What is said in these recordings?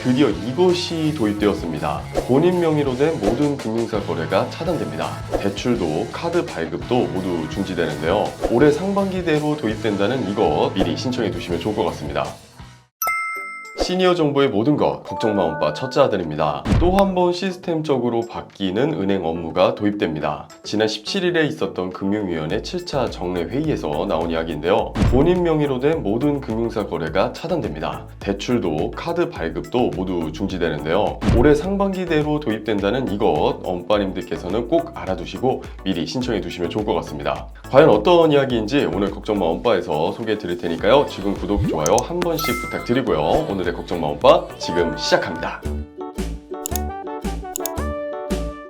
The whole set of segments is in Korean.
드디어 이것이 도입되었습니다. 본인 명의로 된 모든 금융사 거래가 차단됩니다. 대출도 카드 발급도 모두 중지되는데요. 올해 상반기대로 도입된다는 이것 미리 신청해 두시면 좋을 것 같습니다. 시니어 정보의 모든 것 걱정 마 엄빠 첫째 아들입니다. 또 한 번 시스템적으로 바뀌는 은행 업무가 도입됩니다. 지난 17일에 있었던 금융위원회 7차 정례 회의에서 나온 이야기인데요. 본인 명의로 된 모든 금융사 거래가 차단됩니다. 대출도 카드 발급도 모두 중지되는데요. 올해 상반기대로 도입된다는 이것 엄빠님들께서는 꼭 알아두시고 미리 신청해 두시면 좋을 것 같습니다. 과연 어떤 이야기인지 오늘 걱정 마 엄빠에서 소개해 드릴 테니까요. 지금 구독, 좋아요 한 번씩 부탁드리고요. 오늘의 걱정 마 엄빠 지금 시작합니다.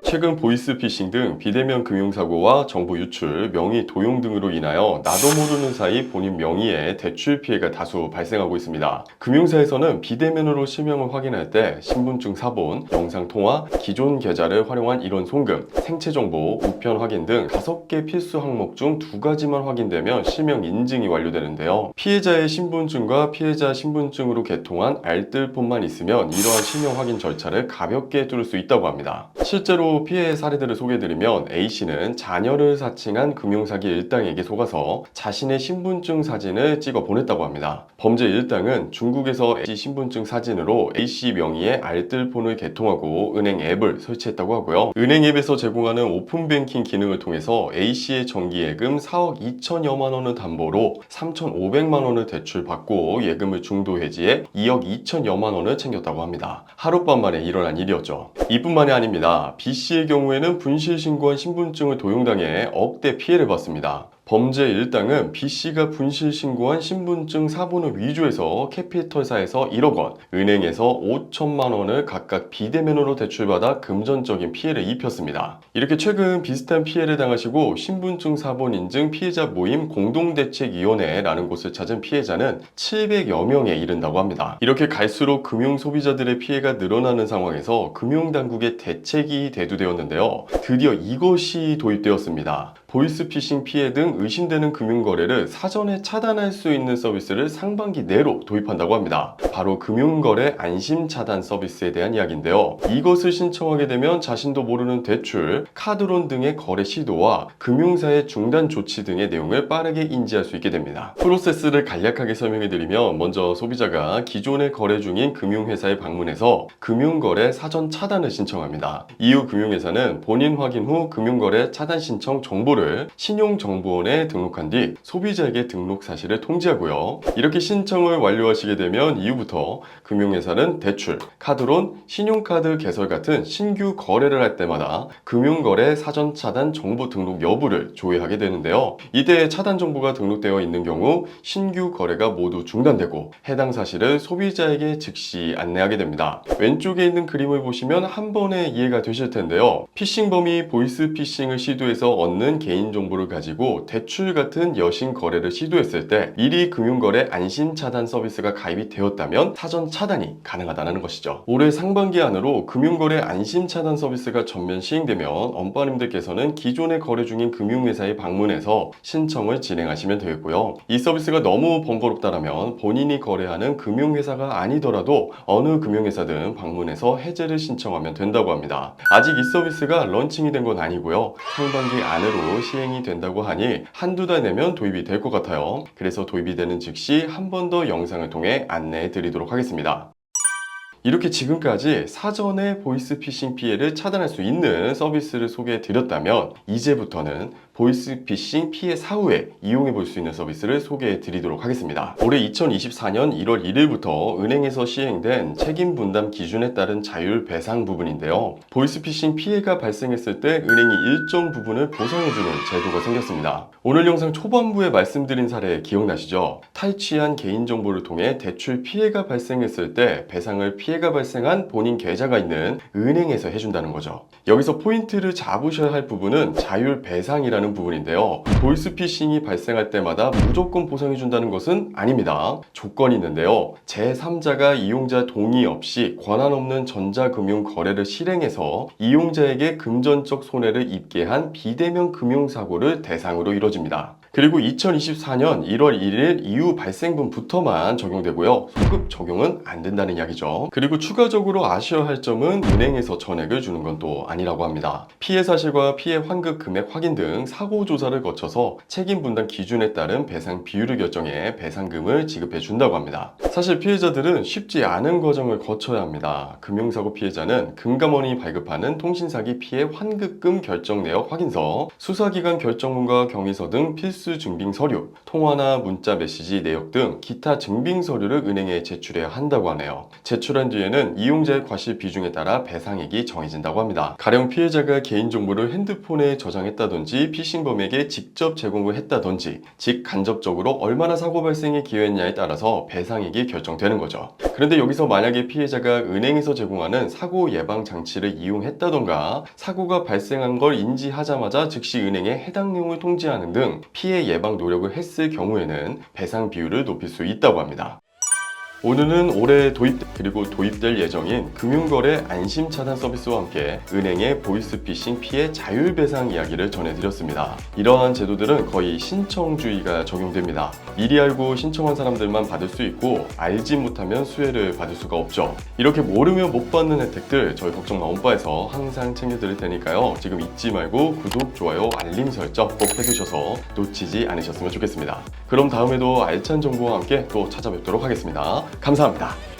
최근 보이스피싱 등 비대면 금융사고와 정보 유출, 명의 도용 등으로 인하여 나도 모르는 사이 본인 명의의 대출 피해가 다수 발생하고 있습니다. 금융사에서는 비대면으로 실명을 확인할 때 신분증 사본, 영상통화, 기존 계좌를 활용한 이론 송금, 생체정보, 우편 확인 등 5개 필수 항목 중 2가지만 확인되면 실명 인증이 완료되는데요. 피해자의 신분증과 피해자 신분증으로 개통한 알뜰폰만 있으면 이러한 실명 확인 절차를 가볍게 뚫을 수 있다고 합니다. 실제로 피해 사례들을 소개해드리면 A씨는 자녀를 사칭한 금융사기 일당에게 속아서 자신의 신분증 사진을 찍어 보냈다고 합니다. 범죄 일당은 중국에서 A씨 신분증 사진으로 A씨 명의의 알뜰폰을 개통하고 은행 앱을 설치했다고 하고요. 은행 앱에서 제공하는 오픈뱅킹 기능을 통해서 A씨의 정기예금 4억 2천여만 원을 담보로 3,500만 원을 대출받고 예금을 중도 해지해 2억 2천여만 원을 챙겼다고 합니다. 하룻밤 만에 일어난 일이었죠. 이뿐만이 아닙니다. B씨의 경우에는 분실 신고한 신분증을 도용당해 억대 피해를 받습니다. 범죄 일당은 B씨가 분실 신고한 신분증 사본을 위조해서 캐피털사에서 1억 원, 은행에서 5천만 원을 각각 비대면으로 대출받아 금전적인 피해를 입혔습니다. 이렇게 최근 비슷한 피해를 당하시고 신분증 사본 인증 피해자 모임 공동대책위원회라는 곳을 찾은 피해자는 700여 명에 이른다고 합니다. 이렇게 갈수록 금융 소비자들의 피해가 늘어나는 상황에서 금융당국의 대책이 대두되었는데요. 드디어 이것이 도입되었습니다. 보이스피싱 피해 등 의심되는 금융거래를 사전에 차단할 수 있는 서비스를 상반기 내로 도입한다고 합니다. 바로 금융거래 안심차단 서비스에 대한 이야기인데요. 이것을 신청하게 되면 자신도 모르는 대출, 카드론 등의 거래 시도와 금융사의 중단 조치 등의 내용을 빠르게 인지할 수 있게 됩니다. 프로세스를 간략하게 설명해드리면 먼저 소비자가 기존에 거래 중인 금융회사에 방문해서 금융거래 사전 차단을 신청합니다. 이후 금융회사는 본인 확인 후 금융거래 차단 신청 정보를 신용정보원에 등록한 뒤 소비자에게 등록 사실을 통지하고요. 이렇게 신청을 완료하시게 되면 이후부터 금융회사는 대출, 카드론, 신용카드 개설 같은 신규 거래를 할 때마다 금융거래 사전 차단 정보 등록 여부를 조회하게 되는데요. 이때 차단 정보가 등록되어 있는 경우 신규 거래가 모두 중단되고 해당 사실을 소비자에게 즉시 안내하게 됩니다. 왼쪽에 있는 그림을 보시면 한 번에 이해가 되실 텐데요. 피싱범이 보이스피싱을 시도해서 얻는 개인정보를 가지고 대출 같은 여신 거래를 시도했을 때 미리 금융거래 안심차단 서비스가 가입이 되었다면 사전 차단이 가능하다는 것이죠. 올해 상반기 안으로 금융거래 안심차단 서비스가 전면 시행되면 엄빠님들께서는 기존에 거래 중인 금융회사에 방문해서 신청을 진행하시면 되겠고요. 이 서비스가 너무 번거롭다면 본인이 거래하는 금융회사가 아니더라도 어느 금융회사든 방문해서 해제를 신청하면 된다고 합니다. 아직 이 서비스가 런칭이 된 건 아니고요. 상반기 안으로 시행이 된다고 하니 한두 달 내면 도입이 될 것 같아요. 그래서 도입이 되는 즉시 한 번 더 영상을 통해 안내해 드리도록 하겠습니다. 이렇게 지금까지 사전에 보이스피싱 피해를 차단할 수 있는 서비스를 소개해 드렸다면 이제부터는 보이스피싱 피해 사후에 이용해 볼 수 있는 서비스를 소개해 드리도록 하겠습니다. 올해 2024년 1월 1일부터 은행에서 시행된 책임 분담 기준에 따른 자율 배상 부분인데요. 보이스피싱 피해가 발생했을 때 은행이 일정 부분을 보상해주는 제도가 생겼습니다. 오늘 영상 초반부에 말씀드린 사례 기억나시죠? 탈취한 개인정보를 통해 대출 피해가 발생했을 때 배상을 피해가 발생한 본인 계좌가 있는 은행에서 해준다는 거죠. 여기서 포인트를 잡으셔야 할 부분은 자율 배상이라는 부분인데요. 보이스피싱이 발생할 때마다 무조건 보상해준다는 것은 아닙니다. 조건이 있는데요. 제3자가 이용자 동의 없이 권한 없는 전자금융 거래를 실행해서 이용자에게 금전적 손해를 입게 한 비대면 금융사고를 대상으로 이뤄집니다. 그리고 2024년 1월 1일 이후 발생분부터만 적용되고요. 소급 적용은 안 된다는 이야기죠. 그리고 추가적으로 아셔야 할 점은 은행에서 전액을 주는 건 또 아니라고 합니다. 피해 사실과 피해 환급 금액 확인 등 사고 조사를 거쳐서 책임 분담 기준에 따른 배상 비율을 결정해 배상금을 지급해 준다고 합니다. 사실 피해자들은 쉽지 않은 과정을 거쳐야 합니다. 금융사고 피해자는 금감원이 발급하는 통신사기 피해 환급금 결정 내역 확인서, 수사기관 결정문과 경위서 등 필수 증빙 서류, 통화나 문자 메시지 내역 등 기타 증빙 서류를 은행에 제출해야 한다고 하네요. 제출한 뒤에는 이용자의 과실 비중에 따라 배상액이 정해진다고 합니다. 가령 피해자가 개인정보를 핸드폰에 저장했다든지 피싱범에게 직접 제공을 했다든지, 즉 간접적으로 얼마나 사고 발생이 기여했냐에 따라서 배상액이 결정되는 거죠. 그런데 여기서 만약에 피해자가 은행에서 제공하는 사고 예방 장치를 이용했다던가 사고가 발생한 걸 인지하자마자 즉시 은행에 해당 내용을 통지하는 등 피해 예방 노력을 했을 경우에는 배상 비율을 높일 수 있다고 합니다. 오늘은 올해 도입될 예정인 금융거래 안심차단 서비스와 함께 은행의 보이스피싱 피해 자율배상 이야기를 전해드렸습니다. 이러한 제도들은 거의 신청주의가 적용됩니다. 미리 알고 신청한 사람들만 받을 수 있고 알지 못하면 수혜를 받을 수가 없죠. 이렇게 모르면 못 받는 혜택들 저희 걱정마 온바에서 항상 챙겨드릴 테니까요. 지금 잊지 말고 구독, 좋아요, 알림 설정 꼭 해두셔서 놓치지 않으셨으면 좋겠습니다. 그럼 다음에도 알찬 정보와 함께 또 찾아뵙도록 하겠습니다. 감사합니다.